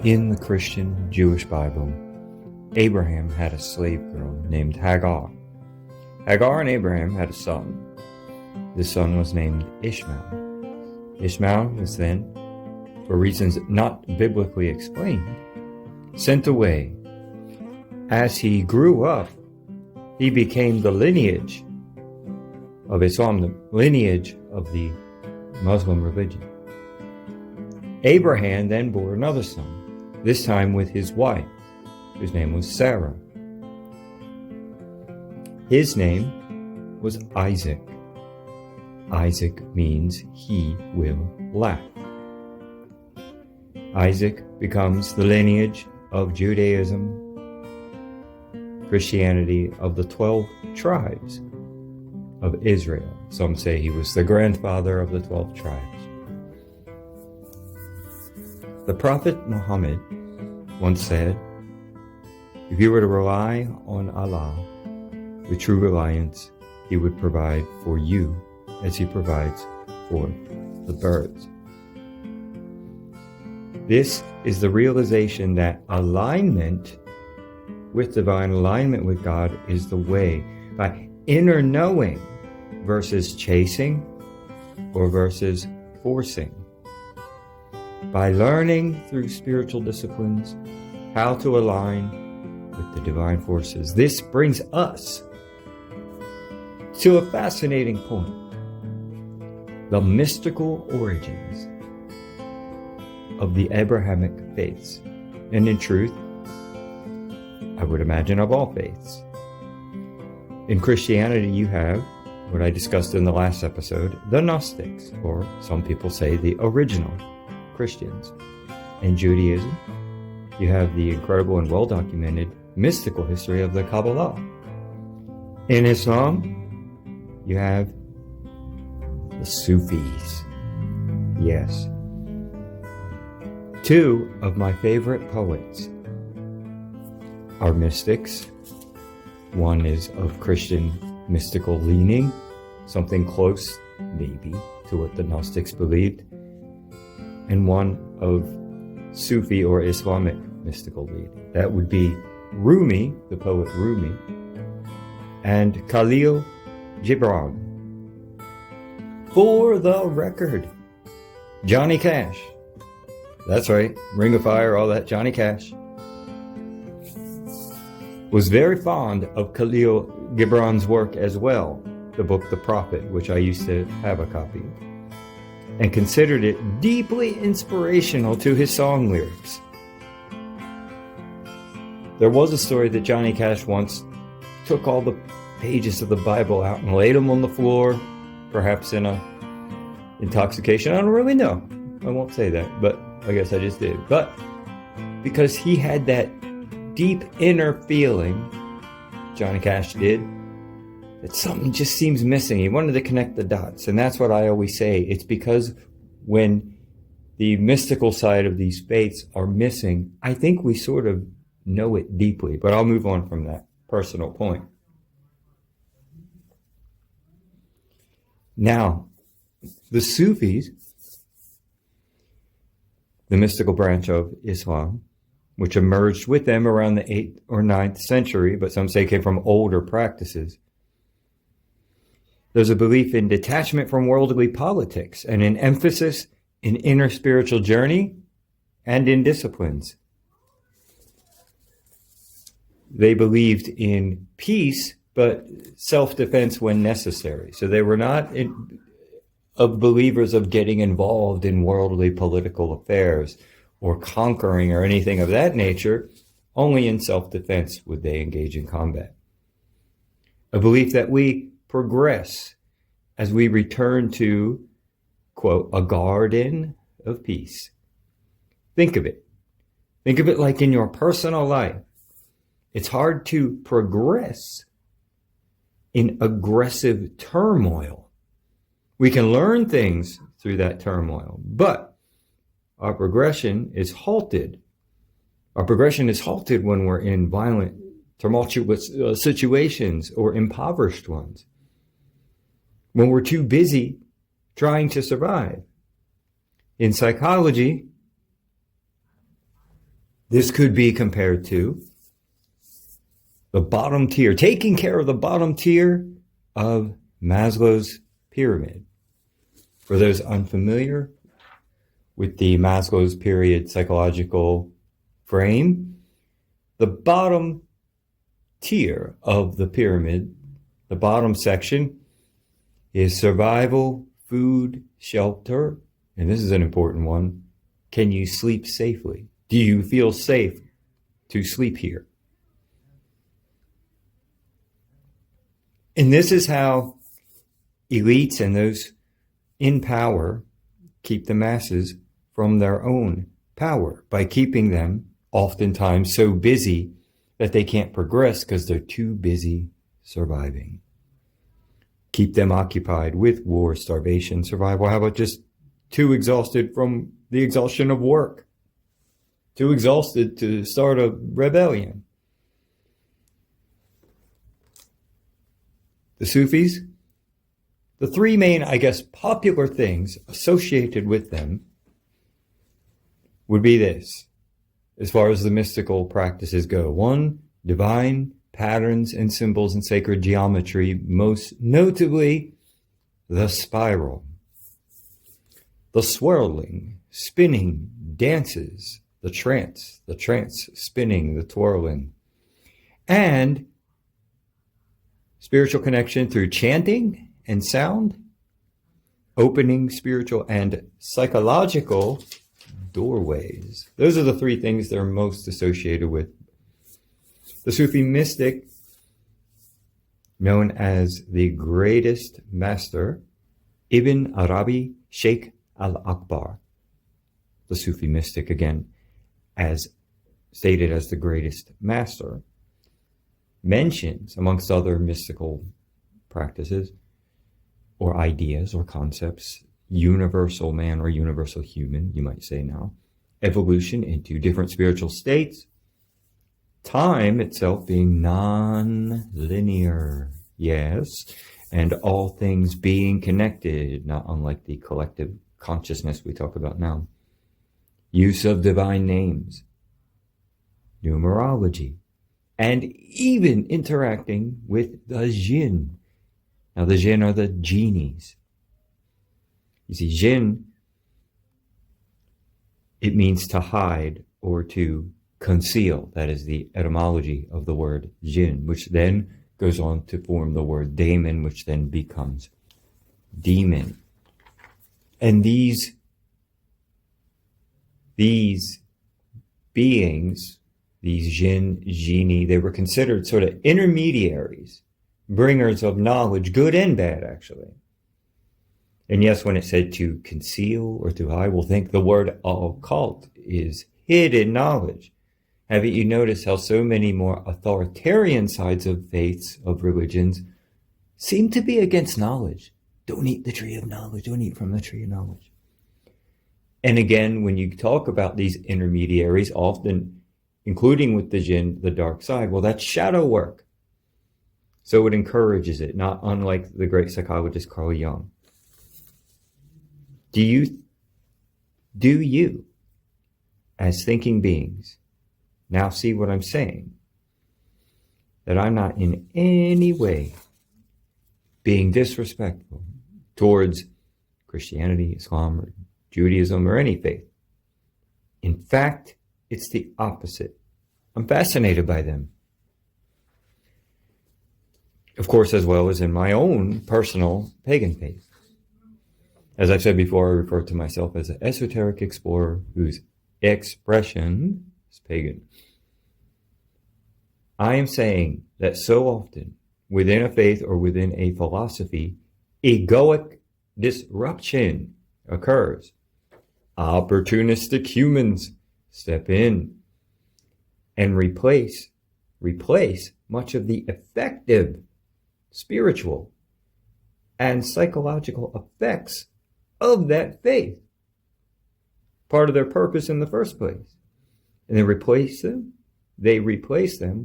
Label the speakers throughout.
Speaker 1: In the Christian Jewish Bible, Abraham had a slave girl named Hagar. Hagar and Abraham had a son. This son was named Ishmael. Ishmael was then, for reasons not biblically explained, sent away. As he grew up, he became the lineage of Islam, the lineage of the Muslim religion. Abraham then bore another son, this time with his wife, whose name was Sarah. His name was Isaac. Isaac means he will laugh. Isaac becomes the lineage of Judaism, Christianity, of the 12 tribes of Israel. Some say he was the grandfather of the 12 tribes. The Prophet Muhammad once said, if you were to rely on Allah with true reliance, he would provide for you as he provides for the birds. This is the realization that alignment with divine, alignment with God, is the way, by inner knowing versus chasing or versus forcing. By learning through spiritual disciplines how to align with the divine forces. This brings us to a fascinating point: the mystical origins of the Abrahamic faiths, and in truth, I would imagine, of all faiths. In Christianity, you have what I discussed in the last episode, the Gnostics, or some people say the original Christians. In Judaism, you have the incredible and well-documented mystical history of the Kabbalah. In Islam, you have the Sufis. Yes. Two of my favorite poets are mystics. One is of Christian mystical leaning, something close, maybe, to what the Gnostics believed, and one of Sufi or Islamic mystical leaning. That would be Rumi, the poet Rumi, and Khalil Gibran. For the record, Johnny Cash. That's right, Ring of Fire, all that, Johnny Cash was very fond of Khalil Gibran's work as well, the book The Prophet, which I used to have a copy of, and considered it deeply inspirational to his song lyrics. There was a story that Johnny Cash once took all the pages of the Bible out and laid them on the floor, perhaps in a intoxication. I don't really know. I won't say that, but I guess I just did. But because he had that deep inner feeling, Johnny Cash did, that something just seems missing. He wanted to connect the dots. And that's what I always say. It's because when the mystical side of these faiths are missing, I think we sort of know it deeply. But I'll move on from that personal point. Now, the Sufis, the mystical branch of Islam, which emerged with them around the 8th or 9th century, but some say came from older practices. There's a belief in detachment from worldly politics and an emphasis in inner spiritual journey and in disciplines. They believed in peace, but self-defense when necessary. So they were not of believers of getting involved in worldly political affairs or conquering or anything of that nature. Only in self-defense would they engage in combat. A belief that we progress as we return to, quote, a garden of peace. Think of it. Think of it like in your personal life. It's hard to progress in aggressive turmoil. We can learn things through that turmoil, but our progression is halted. Our progression is halted when we're in violent, tumultuous situations or impoverished ones. When we're too busy trying to survive. In psychology, This could be compared to the bottom tier, taking care of the bottom tier of Maslow's pyramid. For those unfamiliar with the Maslow's pyramid psychological frame, the bottom tier of the pyramid, the bottom section, is survival, food, shelter, and this is an important one. Can you sleep safely? Do you feel safe to sleep here? And this is how elites and those in power keep the masses from their own power, by keeping them oftentimes so busy that they can't progress because they're too busy surviving. Keep them occupied with war, starvation, survival. How about just too exhausted from the exhaustion of work? Too exhausted to start a rebellion. The Sufis, the three main, popular things associated with them would be this, as far as the mystical practices go. One, divine patterns and symbols and sacred geometry, most notably the spiral, the swirling, spinning dances, the trance, spinning, the twirling, and spiritual connection through chanting and sound, opening spiritual and psychological doorways. Those are the three things they're most associated with. The Sufi mystic, known as the greatest master, Ibn Arabi Sheikh al-Akbar, the Sufi mystic, again, as stated as the greatest master, mentions, amongst other mystical practices or ideas or concepts, universal man or universal human, you might say now, evolution into different spiritual states, time itself being non-linear, yes, and all things being connected, not unlike the collective consciousness we talk about now. Use of divine names, numerology, and even interacting with the jinn. Now the jinn are the genies. You see, jinn, it means to hide or to conceal. That is the etymology of the word jinn, which then goes on to form the word daemon, which then becomes demon. And these beings, these jinn, genie, they were considered sort of intermediaries, bringers of knowledge, good and bad, actually. And yes, when it said to conceal or to hide, we'll think the word occult is hidden knowledge. Haven't you noticed how so many more authoritarian sides of faiths, of religions, seem to be against knowledge? Don't eat the tree of knowledge. Don't eat from the tree of knowledge. And again, when you talk about these intermediaries, often including with the jinn, the dark side, well, that's shadow work. So it encourages it, not unlike the great psychologist Carl Jung. Do you, as thinking beings, now see what I'm saying? That I'm not in any way being disrespectful towards Christianity, Islam, or Judaism, or any faith. In fact, it's the opposite. I'm fascinated by them. Of course, as well as in my own personal pagan faith. As I've said before, I refer to myself as an esoteric explorer whose expression is pagan. I am saying that so often, within a faith or within a philosophy, egoic disruption occurs. Opportunistic humans step in and replace much of the effective spiritual and psychological effects of that faith, part of their purpose in the first place. And they replace them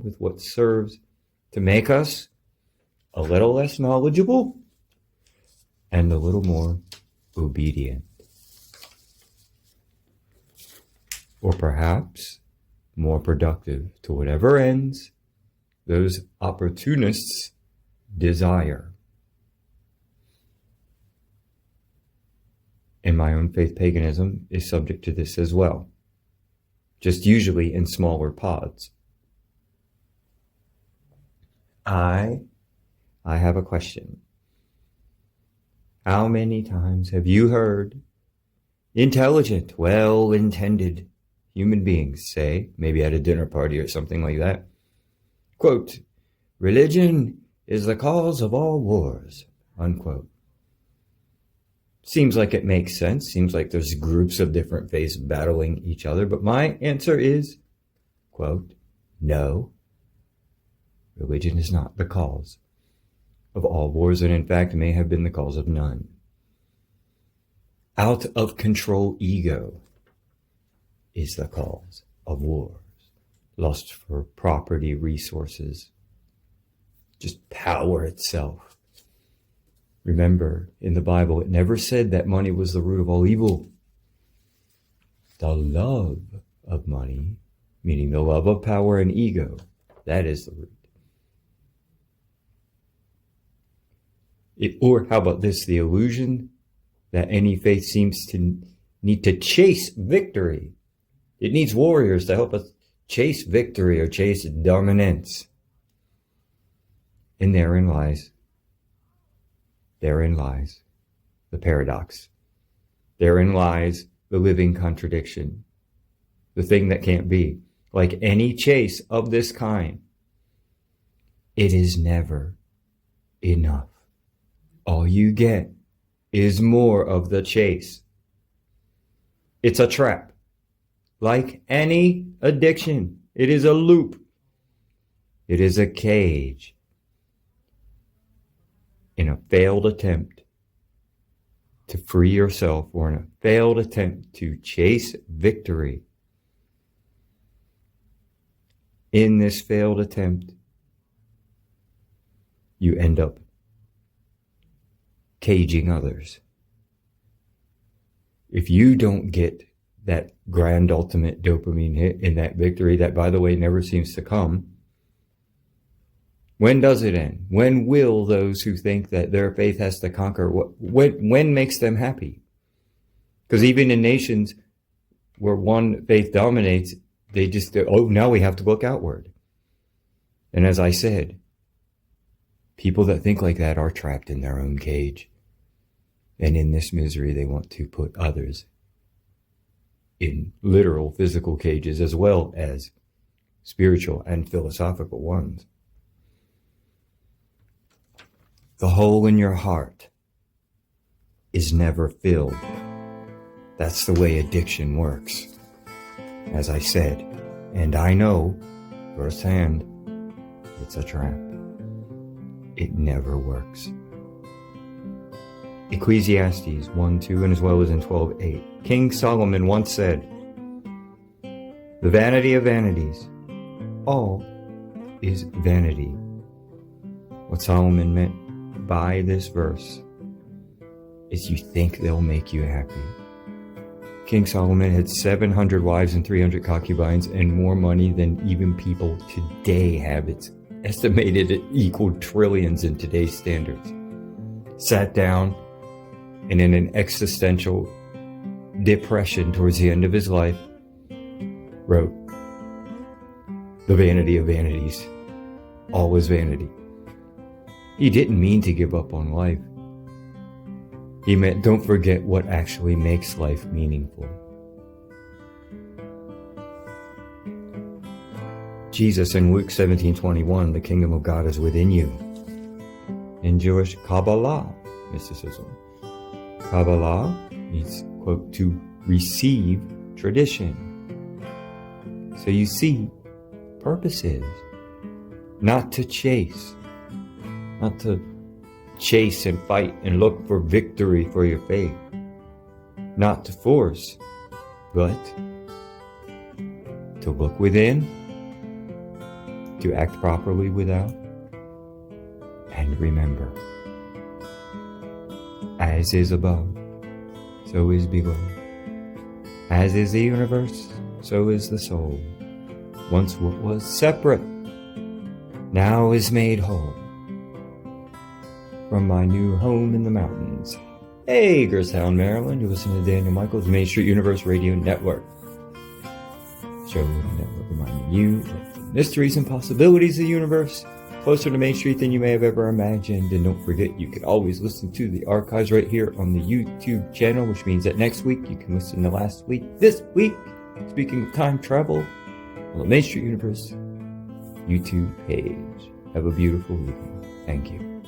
Speaker 1: with what serves to make us a little less knowledgeable and a little more obedient. Or perhaps more productive to whatever ends those opportunists desire. And my own faith paganism is subject to this as well, just usually in smaller pods. I have a question. How many times have you heard intelligent, well-intended human beings say, maybe at a dinner party or something like that, quote, "Religion is the cause of all wars," unquote. Seems like it makes sense. Seems like there's groups of different faiths battling each other. But my answer is, quote, no, religion is not the cause of all wars, and in fact may have been the cause of none. Out of control ego is the cause of wars. Lust for property, resources, just power itself. Remember, in the Bible, it never said that money was the root of all evil. The love of money, meaning the love of power and ego, that is the root. Or how about this, the illusion that any faith seems to need to chase victory. It needs warriors to help us chase victory or chase dominance. And therein lies the paradox. Therein lies the living contradiction, the thing that can't be. Like any chase of this kind, it is never enough. All you get is more of the chase. It's a trap. Like any addiction, it is a loop. It is a cage. In a failed attempt to free yourself, or in a failed attempt to chase victory, in this failed attempt, you end up caging others. If you don't get that grand ultimate dopamine hit in that victory, that, by the way, never seems to come, when does it end? When will those who think that their faith has to conquer, when makes them happy? Because even in nations where one faith dominates, they just, now we have to look outward. And as I said, people that think like that are trapped in their own cage. And in this misery, they want to put others in literal physical cages as well as spiritual and philosophical ones. The hole in your heart is never filled. That's the way addiction works. As I said, and I know firsthand, it's a trap. It never works. Ecclesiastes 1:2, and as well as in 12:8. King Solomon once said, "The vanity of vanities, all is vanity." What Solomon meant by this verse is, you think they'll make you happy. King Solomon had 700 wives and 300 concubines and more money than even people today have. It's estimated it equaled trillions in today's standards. Sat down and in an existential depression towards the end of his life, wrote, "The vanity of vanities, all is vanity." He didn't mean to give up on life. He meant, don't forget what actually makes life meaningful. Jesus in Luke 17:21, the kingdom of God is within you. In Jewish Kabbalah mysticism, Kabbalah means, quote, to receive tradition. So you see, purpose is not to chase, not to chase and fight and look for victory for your faith, not to force, but to look within, to act properly without, and remember, as is above, so is below. As is the universe, so is the soul. once what was separate, now is made whole. From my new home in the mountains, Hagerstown, Maryland, you're listening to Daniel Michaels, Main Street Universe Radio Network. Show and network reminding you of the mysteries and possibilities of the universe, closer to Main Street than you may have ever imagined. And don't forget, you can always listen to the archives right here on the YouTube channel, which means that next week you can listen to last week, this week, speaking of time travel, on the Main Street Universe YouTube page. Have a beautiful evening. Thank you.